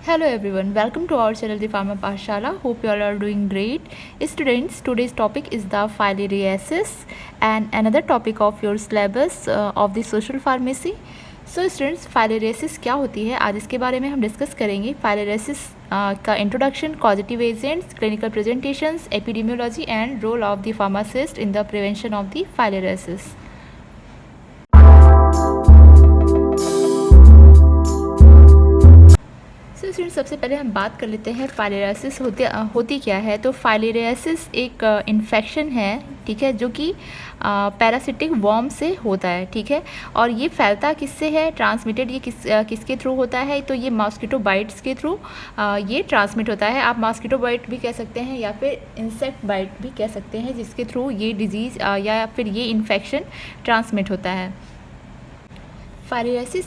Hello everyone, welcome to our channel The Pharma Pathshala. Hope you all are doing great. Students, today's topic is the filariasis and another topic of your syllabus of the social pharmacy. So students, filariasis क्या होती है, आज इसके बारे में हम discuss करेंगे. filariasis का introduction, causative agents, clinical presentations, epidemiology and role of the pharmacist in the prevention of the filariasis. Student, सबसे पहले हम बात कर लेते हैं फाइलेरियासिस होती क्या है. तो फाइलेरियासिस एक इन्फेक्शन है, ठीक है, जो कि पैरासिटिक वॉर्म से होता है, ठीक है. और ये फैलता किससे है, ट्रांसमिटेड ये किसके थ्रू होता है. तो ये मॉस्किटो बाइट्स के थ्रू ये ट्रांसमिट होता है. आप मॉस्किटो बाइट भी कह सकते हैं या फिर इंसेक्ट बाइट भी कह सकते हैं, जिसके थ्रू ये डिजीज़ या फिर ये इन्फेक्शन ट्रांसमिट होता है. फाइलेरियासिस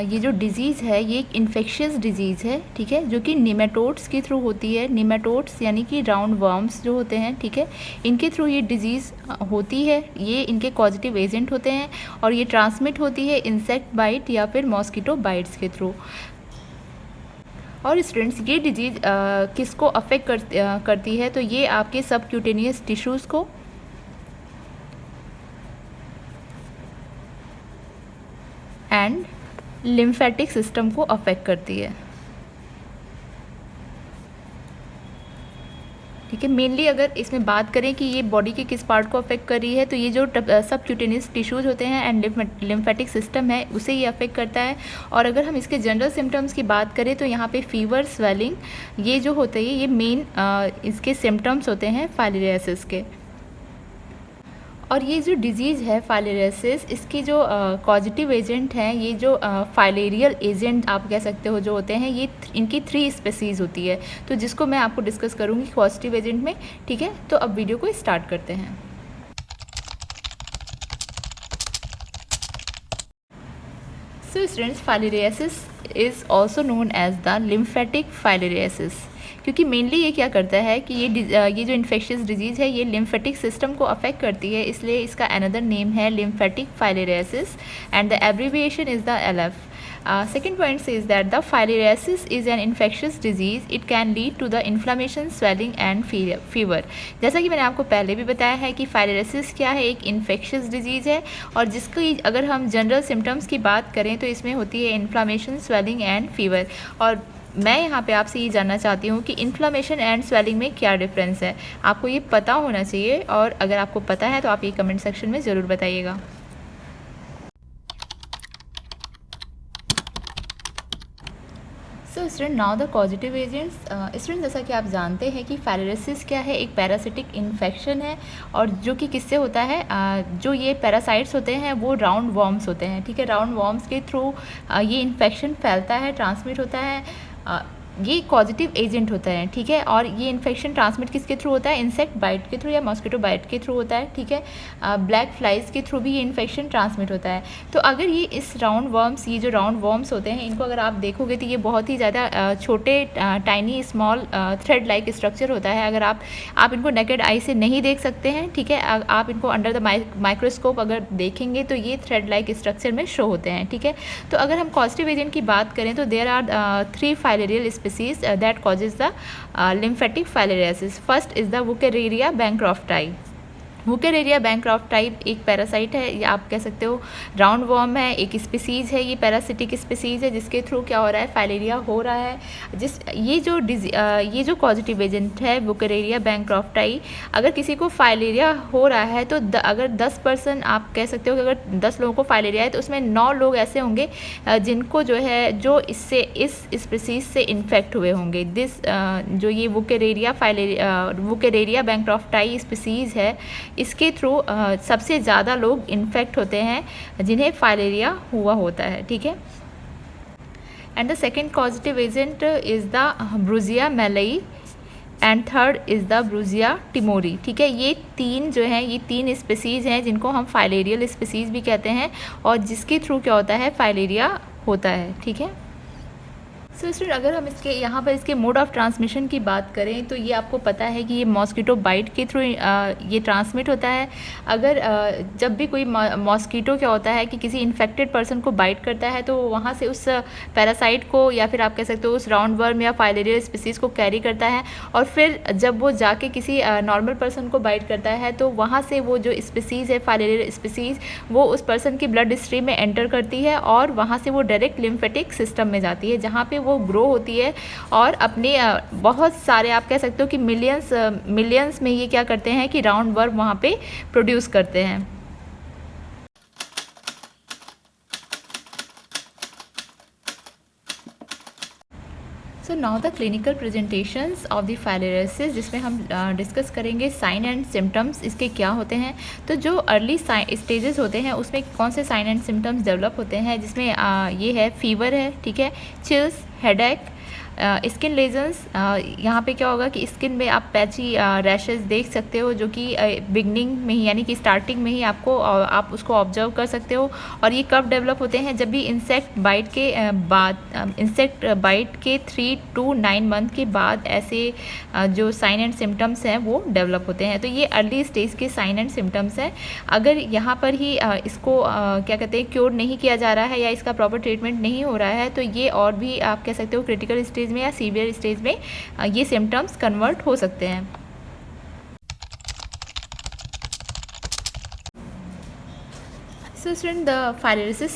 ये जो डिज़ीज़ है ये एक इन्फेक्शियस डिज़ीज़ है, ठीक है, जो कि निमेटोड्स के थ्रू होती है. निमेटोड्स यानी कि राउंड वर्म्स जो होते हैं, ठीक है, इनके थ्रू ये डिज़ीज़ होती है. ये इनके कॉजेटिव एजेंट होते हैं और ये ट्रांसमिट होती है इंसेक्ट बाइट या फिर मॉस्किटो बाइट्स के थ्रू. और स्टूडेंट्स, ये डिजीज़ किसको अफेक्ट करती है, तो ये आपके सबक्यूटेनियस टिश्यूज़ को एंड लिम्फेटिक सिस्टम को अफेक्ट करती है, ठीक है. मेनली अगर इसमें बात करें कि ये बॉडी के किस पार्ट को अफेक्ट कर रही है, तो ये जो सबक्यूटेनियस टिश्यूज़ होते हैं एंड लिम्फेटिक सिस्टम है, उसे ये अफेक्ट करता है. और अगर हम इसके जनरल सिम्टम्स की बात करें तो यहाँ पे फीवर, स्वेलिंग, ये जो होते हैं ये मेन इसके सिम्टम्स होते हैं फाइलेरियासिस के. और ये जो डिज़ीज़ है फाइलेरियासिस, इसकी जो कॉजेटिव एजेंट हैं, ये जो फाइलेरियल एजेंट आप कह सकते हो जो होते हैं, ये इनकी 3 स्पेसीज़ होती है, तो जिसको मैं आपको डिस्कस करूँगी कॉजेटिव एजेंट में, ठीक है. तो अब वीडियो को स्टार्ट करते हैं. So students, filariasis is also known as the lymphatic filariasis, क्योंकि मेनली ये क्या करता है कि ये जो इन्फेक्शियस डिजीज़ है ये लिम्फेटिक सिस्टम को अफेक्ट करती है, इसलिए इसका अनदर नेम है lymphatic filariasis and the abbreviation is the LF. Second point says that the filariasis is an infectious disease. It can lead to the inflammation, swelling and fever. जैसा कि मैंने आपको पहले भी बताया है कि फाइलेरियासिस क्या है, एक इन्फेक्शियस डिजीज़ है और जिसकी अगर हम जनरल सिम्टम्स की बात करें तो इसमें होती है इन्फ्लामेशन, स्वेलिंग एंड फीवर. और मैं यहाँ पे आपसे ये जानना चाहती हूँ कि इन्फ्लामेशन एंड स्वेलिंग में क्या डिफरेंस है. आपको ये पता होना चाहिए और अगर आपको पता है तो आप ये कमेंट सेक्शन में ज़रूर बताइएगा. So student, now the causative agents. Student, जैसा कि आप जानते हैं कि फाइलेरियासिस क्या है, एक पैरासिटिक इन्फेक्शन है और जो कि किससे होता है, जो ये पैरासाइट्स होते हैं वो राउंड वर्म्स होते हैं, ठीक है. राउंड वर्म्स के थ्रू ये इन्फेक्शन फैलता है, ट्रांसमिट होता है. ये पॉजिटिव एजेंट होता है, ठीक है. और ये इन्फेक्शन ट्रांसमिट किसके थ्रू होता है, इंसेक्ट बाइट के थ्रू या मॉस्किटो बाइट के थ्रू होता है, ठीक है. ब्लैक फ्लाइज के थ्रू भी ये इन्फेक्शन ट्रांसमिट होता है. तो अगर ये इस राउंड वर्म्स, ये जो राउंड वर्म्स होते हैं, इनको अगर आप देखोगे तो ये बहुत ही ज़्यादा छोटे, tiny, small, thread like structure होता है. अगर आप इनको नेकेड आई से नहीं देख सकते हैं, ठीक है. आप इनको अंडर द माइक्रोस्कोप अगर देखेंगे तो ये थ्रेड लाइक स्ट्रक्चर में शो होते हैं, ठीक है. तो अगर हम पॉजिटिव एजेंट की बात करें तो there are 3 filarial species that causes the lymphatic filariasis. First is the Wuchereria bancrofti. वुकेरेरिया बैंक्रॉफ्टाई एक पैरासाइट है, या आप कह सकते हो राउंड वर्म है, एक स्पीसीज़ है, ये पैरासिटिक स्पीसीज़ है जिसके थ्रू क्या हो रहा है, फाइलेरिया हो रहा है. ये जो पॉजिटिव एजेंट है वुकेरेरिया बैंक्रॉफ्टाई, अगर किसी को फाइलेरिया हो रहा है तो अगर 10% आप कह सकते हो कि अगर 10 लोगों को फाइलेरिया है तो उसमें 9 लोग ऐसे होंगे जिनको जो इस स्पीसीज़ से इन्फेक्ट हुए होंगे. जो ये वुकेरेरिया बैंक्रॉफ्टाई स्पीसीज़ है, इसके थ्रू सबसे ज़्यादा लोग इन्फेक्ट होते हैं जिन्हें फाइलेरिया हुआ होता है, ठीक है. And the second positive agent is the Brugia malayi and third is the Brugia timori, ठीक है. ये 3 जो हैं, ये 3 स्पीसीज़ हैं जिनको हम फाइलेरियल स्पीसीज़ भी कहते हैं और जिसके थ्रू क्या होता है, फाइलेरिया होता है, ठीक है. सो स्टूडेंट, अगर हम इसके यहाँ पर इसके मोड ऑफ ट्रांसमिशन की बात करें तो ये आपको पता है कि ये मॉस्किटो बाइट के थ्रू ये ट्रांसमिट होता है। अगर जब भी कोई मॉस्किटो क्या होता है कि किसी इन्फेक्टेड पर्सन को बाइट करता है तो वहाँ से उस पैरासाइट को या फिर आप कह सकते हो उस राउंड वर्म या फाइलेरिया स्पीसीज़ को कैरी करता है, और फिर जब वो जाके किसी नॉर्मल पर्सन को बाइट करता है तो वहाँ से वो जो स्पीसीज़ है फाइलेरिया स्पीसीज़ वो उस पर्सन की ब्लड स्ट्रीम में एंटर करती है और वहाँ से वो डायरेक्ट लिम्फेटिक सिस्टम में जाती है, जहाँ पे वो ग्रो होती है और अपने बहुत सारे आप कह सकते हो कि मिलियंस में ये क्या करते हैं कि राउंड वर्म वहाँ पे प्रोड्यूस करते हैं। So now the clinical presentations of the filariasis, जिसमें हम डिस्कस करेंगे साइन एंड सिम्टम्स इसके क्या होते हैं। तो जो अर्ली स्टेजेस होते हैं उसमें कौन से साइन एंड सिम्टम्स डेवलप होते हैं, जिसमें ये है फीवर है, ठीक है, चिल्स, हेडेक, स्किन लेजन्स। यहाँ पे क्या होगा कि स्किन में आप पैची रैशेस देख सकते हो जो कि बिगनिंग में ही यानी कि स्टार्टिंग में ही आप उसको ऑब्जर्व कर सकते हो। और ये कब डेवलप होते हैं, जब भी इंसेक्ट बाइट के बाद इंसेक्ट बाइट के 3 to 9 मंथ के बाद ऐसे जो साइन एंड सिम्टम्स हैं वो डेवलप होते हैं। तो ये अर्ली स्टेज के साइन एंड सिम्टम्स हैं। अगर यहाँ पर ही इसको क्या कहते हैं क्योर नहीं किया जा रहा है या इसका प्रॉपर ट्रीटमेंट नहीं हो रहा है तो ये और भी आप कह सकते हो क्रिटिकल स्टेज में या सीवियर स्टेज में ये सिम्टम्स कन्वर्ट हो सकते हैं। So student, the filariasis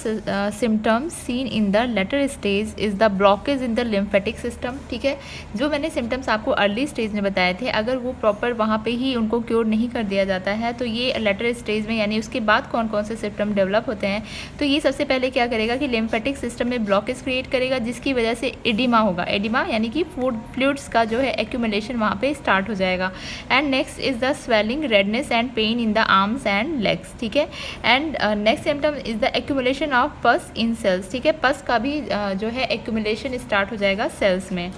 symptoms seen in the later stage is the blockage in the lymphatic system, ठीक है। जो मैंने सिम्टम्स आपको अर्ली स्टेज में बताए थे, अगर वो प्रॉपर वहाँ पे ही उनको क्योर नहीं कर दिया जाता है तो ये लेटर स्टेज में यानी उसके बाद कौन कौन से सिम्टम डेवलप होते हैं, तो ये सबसे पहले क्या करेगा कि लिम्फेटिक सिस्टम में ब्लॉकेज क्रिएट करेगा, जिसकी वजह से एडिमा होगा। एडिमा यानी कि फ्लूइड्स का जो है एक्यूमुलेशन वहाँ पे स्टार्ट हो जाएगा। And next is the swelling, redness and pain in the arms and legs, ठीक है। And next symptom is the accumulation of pus in sales, ठीक है। पस का भी जो है एक्यूमुलेशन स्टार्ट हो जाएगा सेल्स में।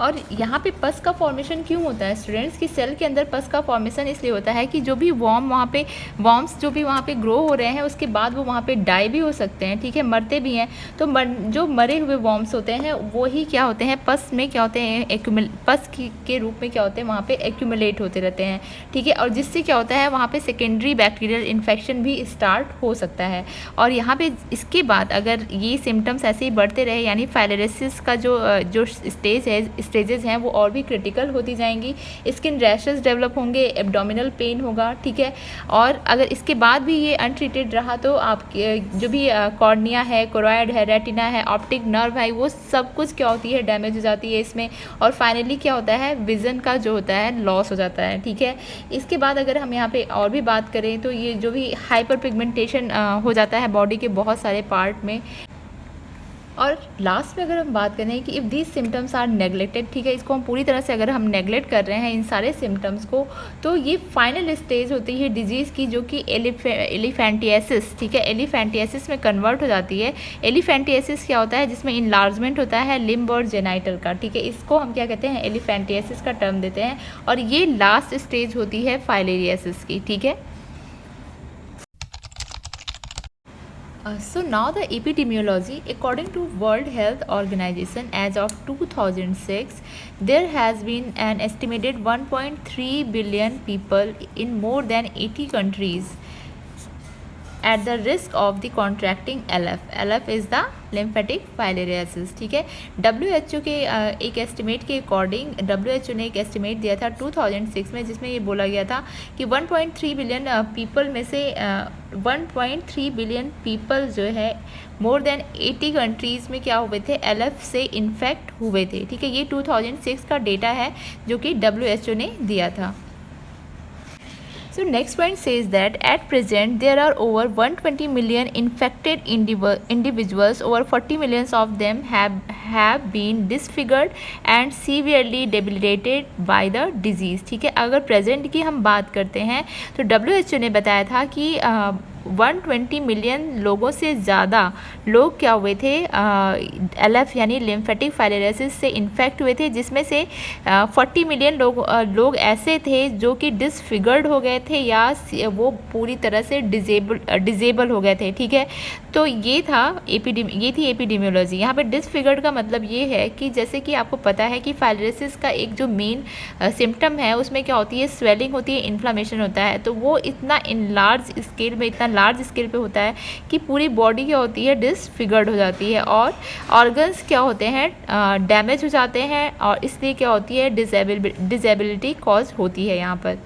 और यहाँ पे पस का फॉर्मेशन क्यों होता है स्टूडेंट्स, की सेल के अंदर पस का फॉर्मेशन इसलिए होता है कि जो भी वॉर्म्स जो भी वहाँ पे ग्रो हो रहे हैं उसके बाद वो वहाँ पे डाई भी हो सकते हैं, ठीक है, मरते भी हैं। तो जो मरे हुए वॉर्म्स होते हैं वो ही क्या होते हैं, पस में क्या होते हैं, पस के रूप में क्या होते हैं वहाँ पे एक्यूमुलेट होते रहते हैं, ठीक है। और जिससे क्या होता है वहाँ पे सेकेंडरी बैक्टीरियल इन्फेक्शन भी स्टार्ट हो सकता है। और यहाँ पे इसके बाद अगर ये सिम्टम्स ऐसे ही बढ़ते रहे यानी फाइलेरियासिस का जो स्टेजेस हैं वो और भी क्रिटिकल होती जाएंगी। स्किन रैशेस डेवलप होंगे, एब्डोमिनल पेन होगा, ठीक है। और अगर इसके बाद भी ये अनट्रीटेड रहा तो आपके जो भी कॉर्निया है, कोरॉइड है, रेटिना है, ऑप्टिक नर्व है, वो सब कुछ क्या होती है डैमेज हो जाती है इसमें। और फाइनली क्या होता है, विज़न का जो होता है लॉस हो जाता है, ठीक है। इसके बाद अगर हम यहाँ पे और भी बात करें तो ये जो भी हाइपर पिगमेंटेशन हो जाता है बॉडी के बहुत सारे पार्ट में। और लास्ट में अगर हम बात करें कि if these symptoms are neglected, ठीक है, इसको हम पूरी तरह से अगर हम नेगलेक्ट कर रहे हैं इन सारे सिम्टम्स को, तो ये फाइनल स्टेज होती है डिजीज़ की जो कि एलिफेंटियासिस, ठीक है, एलिफेंटियासिस में कन्वर्ट हो जाती है। एलिफेंटियासिस क्या होता है, जिसमें इनलार्जमेंट होता है लिम्ब और जेनाइटल का, ठीक है, इसको हम क्या कहते हैं एलिफेंटियासिस का टर्म देते हैं। और ये लास्ट स्टेज होती है फाइलेरियासिस की, ठीक है। So now the epidemiology, according to World Health Organization, as of 2006, there has been an estimated 1.3 billion people in more than 80 countries at the risk of the contracting LF. LF is the lymphatic filariasis, ठीक है। WHO के एक estimate के according WHO ने एक estimate दिया था 2006 में, जिसमें ये बोला गया था कि 1.3 बिलियन पीपल में से 1.3 बिलियन पीपल जो है मोर देन 80 कंट्रीज़ में क्या हुए थे, LF से इन्फेक्ट हुए थे, ठीक है। ये 2006 का डेटा है जो कि WHO ने दिया था। So next point says that at present there are over 120 million infected individuals. Over 40 millions of them have been disfigured and severely debilitated by the disease, ठीक है। अगर प्रेजेंट की हम बात करते हैं तो WHO ने बताया था कि 120 मिलियन लोगों से ज़्यादा लोग क्या हुए थे, LF यानी लिम्फेटिक फाइलेरियासिस से इन्फेक्ट हुए थे, जिसमें से 40 मिलियन लोग ऐसे थे जो कि डिसफिगर्ड हो गए थे या वो पूरी तरह से डिजेबल हो गए थे। ठीक है, तो ये थी एपिडेमियोलॉजी। यहाँ पे डिसफिगर्ड का मतलब ये है कि जैसे कि आपको पता है कि फाइलेरियासिस का एक जो मेन सिम्टम है उसमें क्या होती है, स्वेलिंग होती है, इन्फ्लामेशन होता है। तो वो इतना लार्ज स्केल पे होता है कि पूरी बॉडी क्या होती है, डिसफिगर्ड हो जाती है और ऑर्गन्स क्या होते हैं, डैमेज हो जाते हैं और इसलिए क्या होती है, डिसेबिलिटी कॉज होती है यहाँ पर।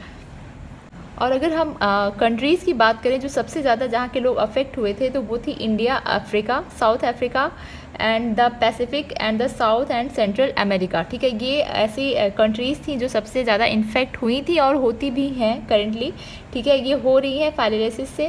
और अगर हम कंट्रीज़ की बात करें जो सबसे ज़्यादा जहाँ के लोग अफेक्ट हुए थे, तो वो थी India, Africa, south Africa and the Pacific and the south and central America. ठीक है, ये ऐसी कंट्रीज़ थी जो सबसे ज़्यादा इन्फेक्ट हुई थी और होती भी हैं करेंटली। ठीक है, ये हो रही है फाइलेरियासिस से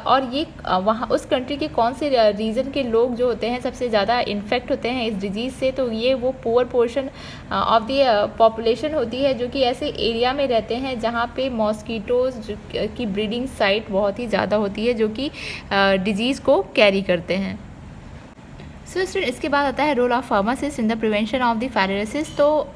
और ये वहाँ उस कंट्री के कौन से रीजन के लोग जो होते हैं सबसे ज़्यादा इन्फेक्ट होते हैं इस डिजीज़ से, तो ये वो poor portion of the population होती है जो कि ऐसे एरिया में रहते हैं जहाँ पे मॉस्कीटोज़ की ब्रीडिंग साइट बहुत ही ज़्यादा होती है जो कि डिजीज़ को कैरी करते हैं। सो स्टूडेंट, इसके बाद आता है role of pharmacist in the prevention of the filariasis. तो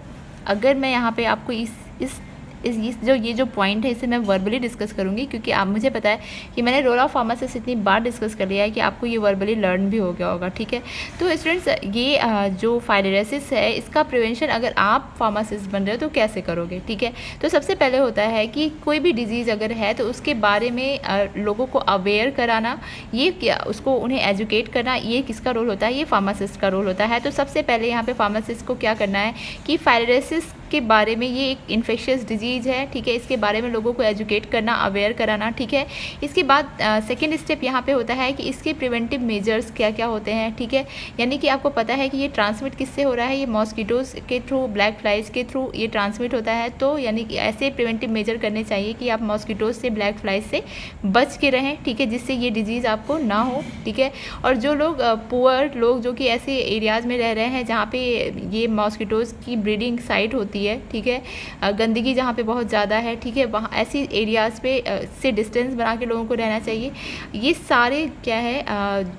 अगर मैं यहाँ पे आपको इस ये जो पॉइंट है इसे मैं वर्बली डिस्कस करूँगी, क्योंकि आप मुझे पता है कि मैंने रोल ऑफ फार्मासिस्ट इतनी बार डिस्कस कर लिया है कि आपको ये वर्बली लर्न भी हो गया होगा। ठीक है, तो स्टूडेंट्स, ये जो फाइलेरियासिस है इसका प्रिवेंशन अगर आप फार्मासिस्ट बन रहे हो तो कैसे करोगे। ठीक है, तो सबसे पहले होता है कि कोई भी डिजीज़ अगर है तो उसके बारे में लोगों को अवेयर कराना, ये क्या उसको उन्हें एजुकेट करना, ये किसका रोल होता है, ये फार्मासिस्ट का रोल होता है। तो सबसे पहले यहाँ पे फार्मासिस्ट को क्या करना है कि फाइलेरियासिस के बारे में, ये एक इन्फेक्शियस डिजीज़ है। ठीक है, इसके बारे में लोगों को एजुकेट करना, अवेयर कराना। ठीक है, इसके बाद सेकेंड स्टेप यहाँ पे होता है कि इसके प्रिवेंटिव मेजर्स क्या क्या होते हैं। ठीक है, यानी कि आपको पता है कि ये ट्रांसमिट किससे हो रहा है, ये मॉस्किटोज़ के थ्रू, ब्लैक फ्लाइज के थ्रू ये ट्रांसमिट होता है। तो यानी कि ऐसे प्रिवेंटिव मेजर करने चाहिए कि आप मॉस्किटोज़ से, ब्लैक फ्लाइज से बच के रहें। ठीक है, जिससे ये डिजीज़ आपको ना हो। ठीक है, और जो लोग पुअर लोग जो कि ऐसे एरियाज़ में रह रहे हैं जहाँ पे ये मॉस्किटोज़ की ब्रीडिंग साइट होती है, ठीक है, गंदगी जहाँ पे बहुत ज़्यादा है, ठीक है, वहाँ ऐसी एरियाज़ पे से डिस्टेंस बना के लोगों को रहना चाहिए। ये सारे क्या है,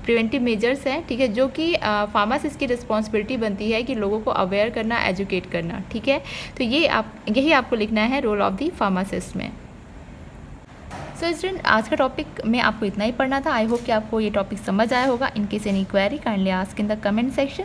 प्रिवेंटिव मेजर्स हैं। ठीक है, जो कि फार्मासिस्ट की रिस्पॉन्सिबिलिटी बनती है कि लोगों को अवेयर करना, एजुकेट करना। ठीक है, तो यही आपको लिखना है रोल ऑफ द फार्मासिस्ट में। सो स्टूडेंट, आज का टॉपिक में आपको इतना ही पढ़ना था। आई होप कि आपको ये टॉपिक समझ आया होगा। In case any query kindly ask in the comment section.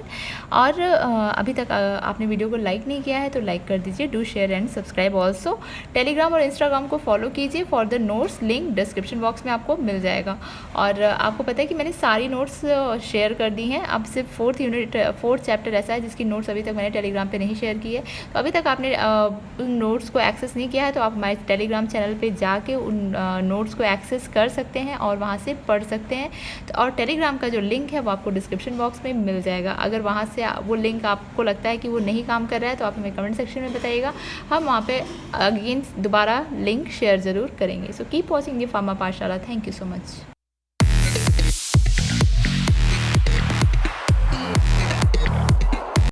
और अभी तक आपने वीडियो को लाइक नहीं किया है तो लाइक कर दीजिए। Do share and subscribe also. Telegram और इंस्टाग्राम को फॉलो कीजिए for the notes, link description box में आपको मिल जाएगा। और आपको पता है कि मैंने सारी नोट्स शेयर कर दी हैं। अब सिर्फ फोर्थ चैप्टर ऐसा है जिसकी नोट्स अभी तक मैंने टेलीग्राम पर नहीं शेयर की है। तो अभी तक आपने उन नोट्स को एक्सेस नहीं किया है तो आप हमारे टेलीग्राम चैनल पर जाके उन नोट्स को एक्सेस कर सकते हैं और वहाँ से पढ़ सकते हैं। तो और टेलीग्राम का जो लिंक है वो आपको डिस्क्रिप्शन बॉक्स में मिल जाएगा। अगर वहाँ से वो लिंक आपको लगता है कि वो नहीं काम कर रहा है तो आप हमें कमेंट सेक्शन में बताइएगा। हम वहाँ पे अगेन दोबारा लिंक शेयर ज़रूर करेंगे। So keep watching the pharma Pathshala. Thank you so much.